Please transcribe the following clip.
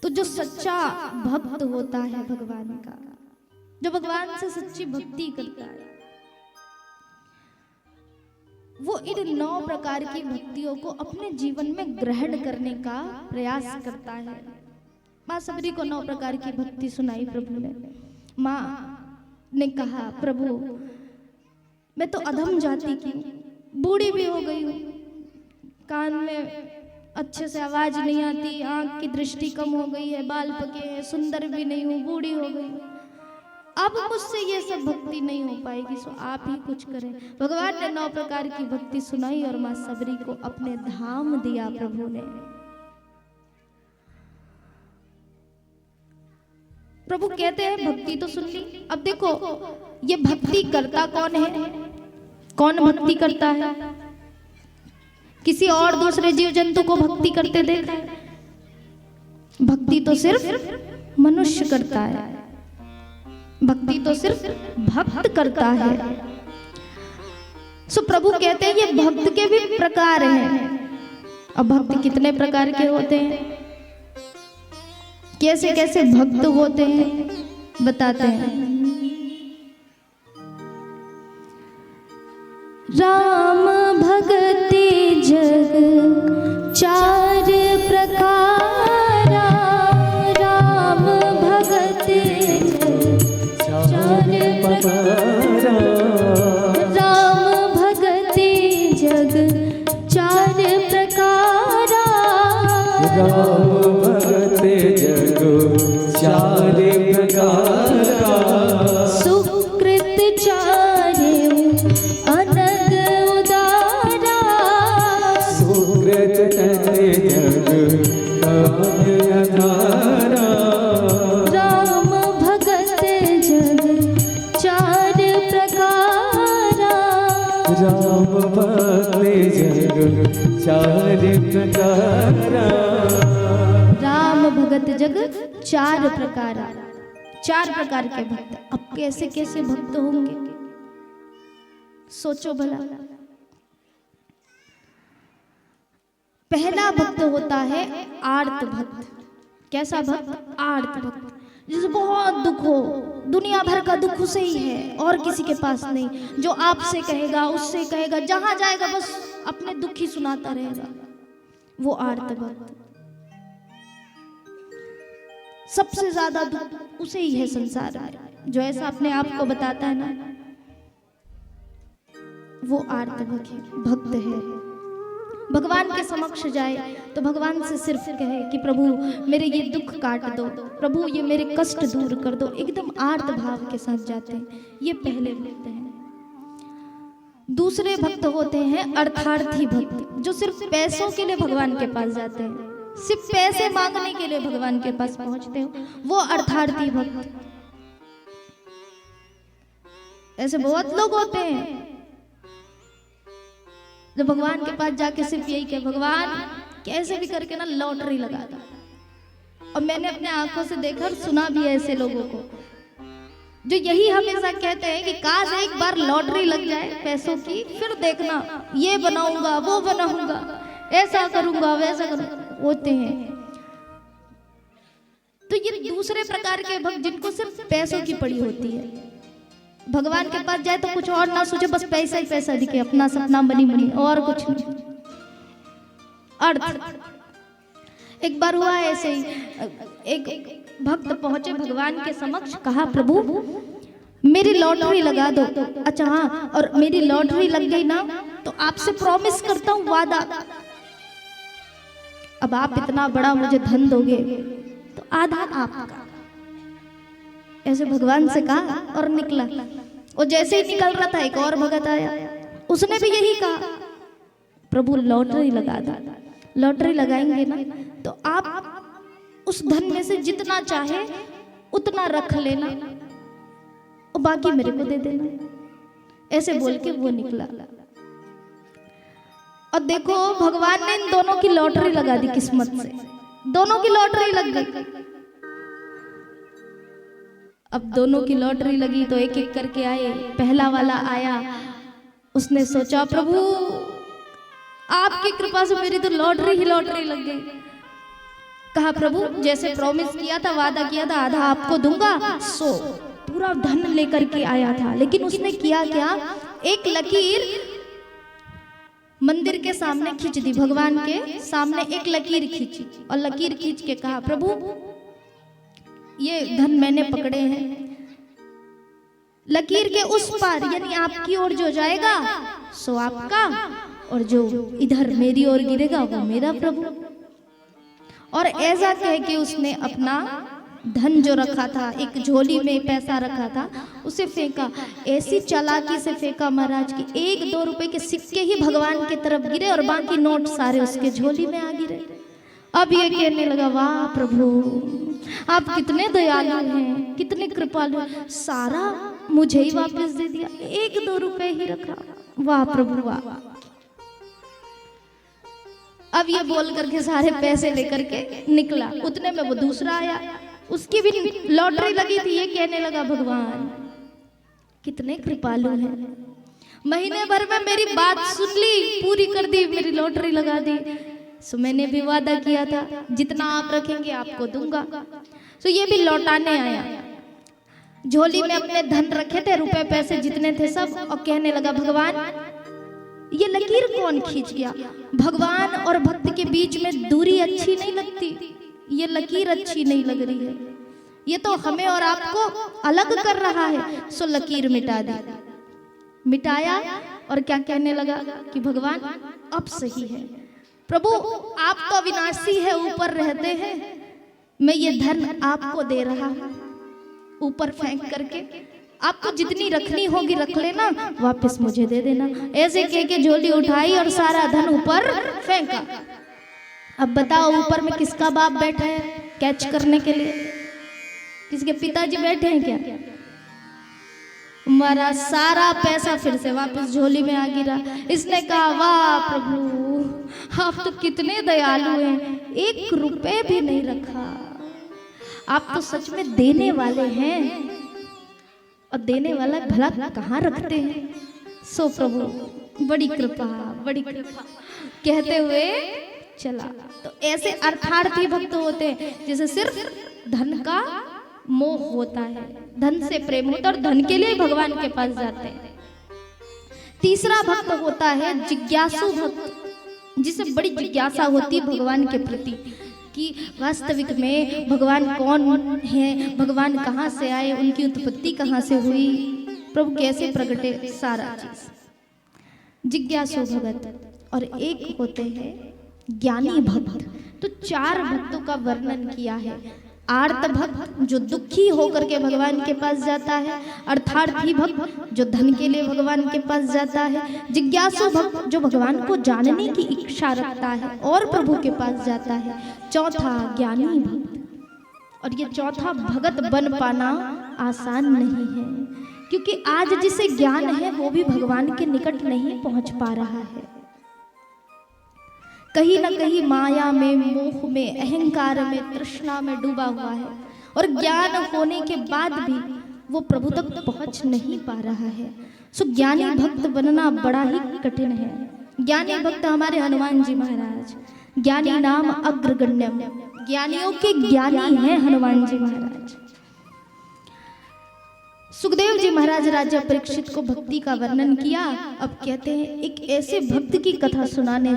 तो जो सच्चा भक्त होता है भगवान का, जो भगवान से सच्ची भक्ति करता है, वो इन 9 प्रकार की भक्तियों को अपने जीवन में ग्रहण करने का प्रयास करता है। माँ सबरी को 9 प्रकार की भक्ति सुनाई प्रभु ने। माँ ने कहा, प्रभु मैं तो अधम जाति की हूँ, बूढ़ी भी हो गई हूँ, कान में अच्छे से आवाज नहीं आती, आंख की दृष्टि कम हो गई है, बाल पके हैं, सुंदर भी नहीं हूँ, बूढ़ी हो गई हूँ, अब मुझसे ये सब भक्ति नहीं हो पाएगी, सो आप ही कुछ करें। भगवान ने 9 प्रकार की भक्ति सुनाई और माँ सबरी को अपने धाम दिया प्रभु ने। प्रभु कहते हैं भक्ति तो सुन ली, अब देखो ये भक्ति करता कौन है, कौन भक्ति करता है? किसी और दूसरे जीव जंतु को भक्ति करते देखा? भक्ति तो सिर्फ मनुष्य करता है, भक्ति तो सिर्फ भक्त करता है। सो प्रभु कहते हैं ये भक्त के भी प्रकार हैं। अब भक्त कितने प्रकार के होते हैं, कैसे कैसे भक्त होते हैं बताते हैं। राम भगति जग 4 प्रकारा, राम भगति जग 4 प्रकारा, राम भगति जग 4 प्रकारा, राम भगति जग 4 प्रकारा, सुकृत 4 अनग उदारा, सुकृत जग अधारा, राम भगत जग 4 प्रकारा, राम भक्ति जग 4 प्रकारा, राम भगत जग 4 प्रकारा, 4 प्रकार के भक्त। अब कैसे कैसे भक्त होंगे सोचो भला। पहला भक्त होता है आर्त भक्त। कैसा भक्त? आर्त भक्त, जिसे बहुत दुख हो, दुनिया भर का दुख उसे ही है और किसी के पास नहीं, जो आपसे कहेगा उससे कहेगा, जहां जाएगा बस अपने दुख ही सुनाता रहेगा, वो आर्त भक्त। सबसे ज्यादा दुख उसे ही है संसार में, जो ऐसा अपने आप को बताता है ना, वो आर्त भक्त है। भगवान के समक्ष जाए तो भगवान से सिर्फ कहे कि प्रभु मेरे ये दुख काट दो, प्रभु ये मेरे कष्ट दूर कर दो, एकदम आर्त भाव के साथ जाते हैं। ये पहले भक्त हैं। दूसरे भक्त होते हैं अर्थार्थी भक्त, जो सिर्फ पैसों के लिए भगवान के पास जाते हैं, सिर्फ पैसे मांगने के लिए भगवान के पास पहुंचते हो, वो अर्थार्थी भक्त। ऐसे बहुत लोग होते हैं जो भगवान के पास जाके सिर्फ यही कहे, भगवान कैसे भी करके ना लॉटरी लगा दो। और मैंने अपने आंखों से देखा और सुना भी ऐसे लोगों को जो यही हमेशा कहते हैं कि काश एक बार लॉटरी लग जाए पैसों की, फिर देखना ये बनाऊंगा वो बनाऊंगा, ऐसा करूंगा वैसा करूंगा, होते हैं। तो ये दूसरे प्रकार के भक्त जिनको सिर्फ पैसों की पड़ी होती है, भगवान के पास जाए तो कुछ और ना सोचे, बस पैसा ही पैसा दिखे, अपना सपना बनी बनी, और कुछ नहीं। अर्थ एक बार हुआ ऐसे ही, एक भक्त पहुंचे भगवान के समक्ष, कहा प्रभु मेरी लॉटरी लगा दो। अच्छा हाँ, और मेरी लॉटरी लग गई ना तो आपसे प्रॉमिस करता हूँ, वादा, अब आप इतना बड़ा मुझे धन दोगे तो आधा आपका। ऐसे भगवान से कहा और निकला। और जैसे ही निकल रहा था एक और भगत आया, उसने भी यही कहा, प्रभु लॉटरी लगा दो, लॉटरी लगाएंगे ना तो आप उस धन में से जितना चाहे उतना रख लेना और बाकी मेरे को दे देना। ऐसे बोल के वो निकला। और देखो भगवान ने इन दोनों की लॉटरी लगा दी किस्मत से, दोनों की लॉटरी लग गई। अब दोनों की लॉटरी लगी तो एक एक करके आए। पहला वाला आया, उसने सोचा प्रभु आपकी कृपा से मेरी तो लॉटरी ही लॉटरी लग गई। कहा प्रभु जैसे प्रॉमिस किया था, वादा किया था, आधा आपको दूंगा। सो पूरा धन लेकर के आया था, लेकिन उसने किया क्या, एक लकीर मंदिर के सामने खींच दी, भगवान के सामने एक लकीर खींची और लकीर खींच के कहा प्रभु ये धन मैंने पकड़े हैं, लकीर के उस पार यानी आपकी ओर जो जाएगा सो आपका, और जो इधर मेरी ओर गिरेगा वो मेरा प्रभु। और ऐसा कह के उसने अपना धन जो रखा था, एक झोली में पैसा रखा था, उसे फेंका। ऐसी चालाकी से फेंका महाराज की 1-2 रुपए के सिक्के ही भगवान की तरफ गिरे और बाकी नोट सारे उसके झोली में आ गिरे। अब ये कहने लगा वाह प्रभु आप कितने दयालु हैं, कितने कृपालु, सारा मुझे ही वापस दे दिया, 1-2 रुपए ही रखा, वाह प्रभु वाह। अब ये बोल करके सारे पैसे लेकर के निकला, उतने में वो दूसरा आया, उसकी भी लॉटरी लगी थी। ये कहने लगा भगवान कितने कृपालु हैं, महीने भर में मेरी बात सुन ली, पूरी कर दी, मेरी लॉटरी लगा दी। सो मैंने भी वादा किया था जितना आप रखेंगे आपको दूंगा। सो ये भी लौटाने आया, झोली में अपने धन रखे थे, रुपए पैसे जितने थे सब, और कहने लगा भगवान ये लकीर कौन खींच गया। भगवान और भक्त के बीच में दूरी अच्छी नहीं लगती, ये लकीर अच्छी नहीं लग रही है, ये तो हमें और आपको अलग कर रहा है। सो लकीर मिटा दी, मिटाया और क्या कहने लगा कि भगवान अब सही है, प्रभु आप तो अविनाशी है, ऊपर रहते हैं, मैं ये धन आपको दे रहा हूं, ऊपर फेंक करके आपको जितनी रखनी होगी रख लेना, वापस मुझे दे देना। ऐसे कह के झोली उठाई और सारा धन ऊपर फेंका। अब बताओ ऊपर में किसका बाप बैठा है कैच करने के लिए, किसके पिताजी बैठे हैं क्या। हमारा सारा पैसा फिर से वापस झोली में आ गिरा। इसने कहा वाह प्रभु आप तो कितने दयालु हैं, 1 रुपए भी नहीं रखा, आप तो सच में देने वाले हैं, और देने वाला भला कहाँ रखते हैं। सो प्रभु बड़ी कृपा बड़ी कृपा कहते हुए चला। तो ऐसे अर्थार्थी भक्त होते हैं जिसे सिर्फ धन का मोह होता है, धन से प्रेम होता है और धन के लिए भगवान के पास जाते हैं। तीसरा भक्त होता है जिज्ञासु भक्त, जिसे बड़ी जिज्ञासा होती है भगवान के प्रति कि वास्तविक में भगवान कौन है, भगवान कहाँ से आए, उनकी उत्पत्ति कहाँ से हुई, प्रभु कैसे प्रकटे, सारा चीज जिज्ञासु भक्त। और एक होते हैं ज्ञानी भक्त। तो 4 भक्तों का वर्णन किया है। आर्त भक्त जो दुखी होकर के भगवान के पास जाता है, अर्थार्थी भक्त जो धन के लिए भगवान के पास जाता है, जिज्ञासु भक्त जो भगवान को जानने की इच्छा रखता है और प्रभु के पास जाता है, चौथा ज्ञानी भक्त। और ये चौथा भगत बन पाना आसान नहीं है, क्योंकि आज जिसे ज्ञान है वो भी भगवान के निकट नहीं पहुंच पा रहा है, कहीं ना कहीं माया में, मोह में, अहंकार में, तृष्णा में डूबा हुआ है, और ज्ञान होने के बाद भी वो प्रभु तक पहुंच नहीं पा रहा है। सो ज्ञानी भक्त बनना बड़ा ही कठिन है। ज्ञानी भक्त हमारे हनुमान जी महाराज, ज्ञानी नाम अग्रगण्यम, ज्ञानियों के ज्ञानी हैं हनुमान जी महाराज। सुखदेव जी महाराज राजा परीक्षित को भक्ति का वर्णन किया। अब कहते हैं एक ऐसे भक्त की कथा सुनाने